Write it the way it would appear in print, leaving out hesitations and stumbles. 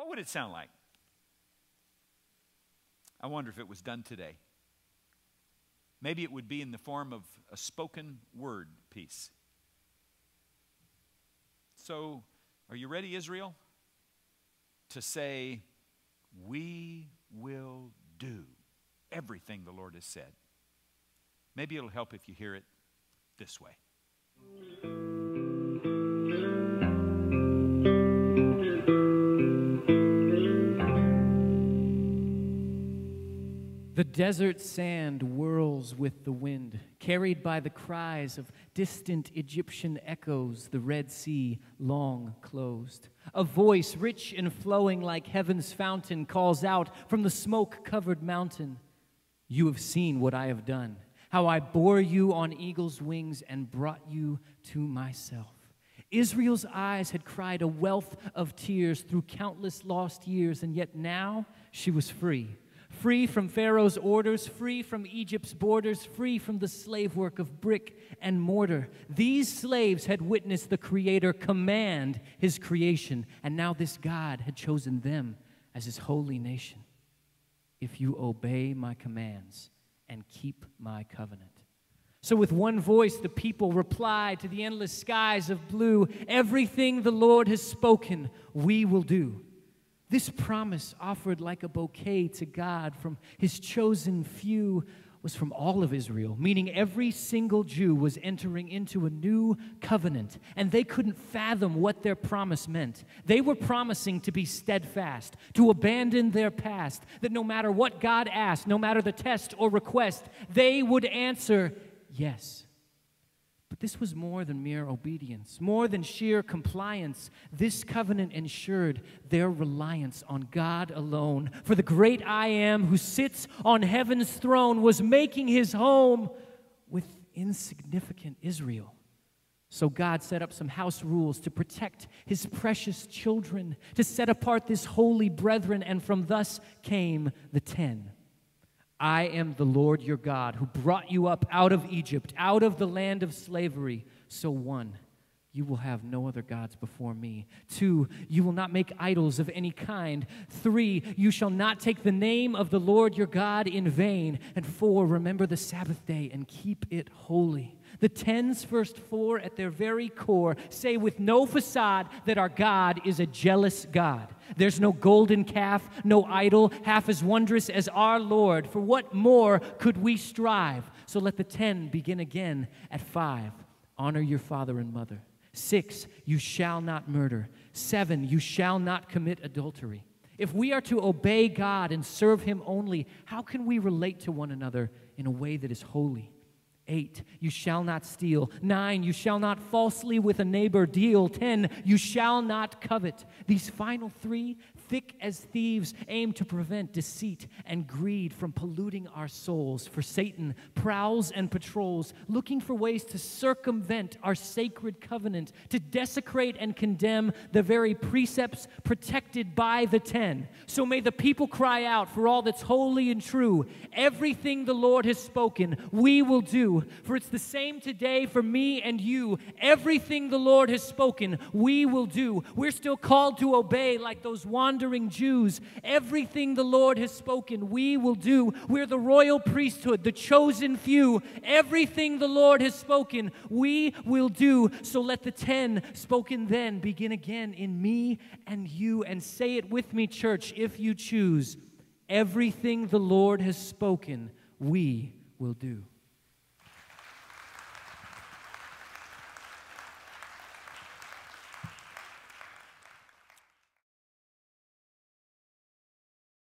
What would it sound like? I wonder if it was done today. Maybe it would be in the form of a spoken word piece. So, are you ready, Israel? To say, we will do everything the Lord has said. Maybe it'll help if you hear it this way. The desert sand whirls with the wind, carried by the cries of distant Egyptian echoes, the Red Sea long closed. A voice rich and flowing like heaven's fountain calls out from the smoke-covered mountain, "You have seen what I have done, how I bore you on eagle's wings and brought you to myself." Israel's eyes had cried a wealth of tears through countless lost years, and yet now she was free. Free from Pharaoh's orders, free from Egypt's borders, free from the slave work of brick and mortar. These slaves had witnessed the Creator command His creation, and now this God had chosen them as His holy nation. "If you obey my commands and keep my covenant." So with one voice, the people replied to the endless skies of blue, "Everything the Lord has spoken, we will do." This promise, offered like a bouquet to God from His chosen few, was from all of Israel, meaning every single Jew was entering into a new covenant, and they couldn't fathom what their promise meant. They were promising to be steadfast, to abandon their past, that no matter what God asked, no matter the test or request, they would answer yes. But this was more than mere obedience, more than sheer compliance. This covenant ensured their reliance on God alone. For the great I Am who sits on heaven's throne was making His home with insignificant Israel. So God set up some house rules to protect His precious children, to set apart this holy brethren, and from thus came the 10. "I am the Lord your God who brought you up out of Egypt, out of the land of slavery." So 1, you will have no other gods before me. 2, you will not make idols of any kind. 3, you shall not take the name of the Lord your God in vain. And 4, remember the Sabbath day and keep it holy. The 10's first 4 at their very core say with no facade that our God is a jealous God. There's no golden calf, no idol, half as wondrous as our Lord. For what more could we strive? So let the 10 begin again at 5. Honor your father and mother. 6, you shall not murder. 7, you shall not commit adultery. If we are to obey God and serve Him only, how can we relate to one another in a way that is holy? 8, you shall not steal. 9, you shall not falsely with a neighbor deal. 10, you shall not covet. These final 3, thick as thieves, aim to prevent deceit and greed from polluting our souls. For Satan prowls and patrols, looking for ways to circumvent our sacred covenant, to desecrate and condemn the very precepts protected by the 10. So may the people cry out for all that's holy and true. Everything the Lord has spoken, we will do. For it's the same today for me and you. Everything the Lord has spoken, we will do. We're still called to obey like those wandering Jews. Everything the Lord has spoken, we will do. We're the royal priesthood, the chosen few. Everything the Lord has spoken, we will do. So let the 10 spoken then begin again in me and you. And say it with me, church, if you choose. Everything the Lord has spoken, we will do.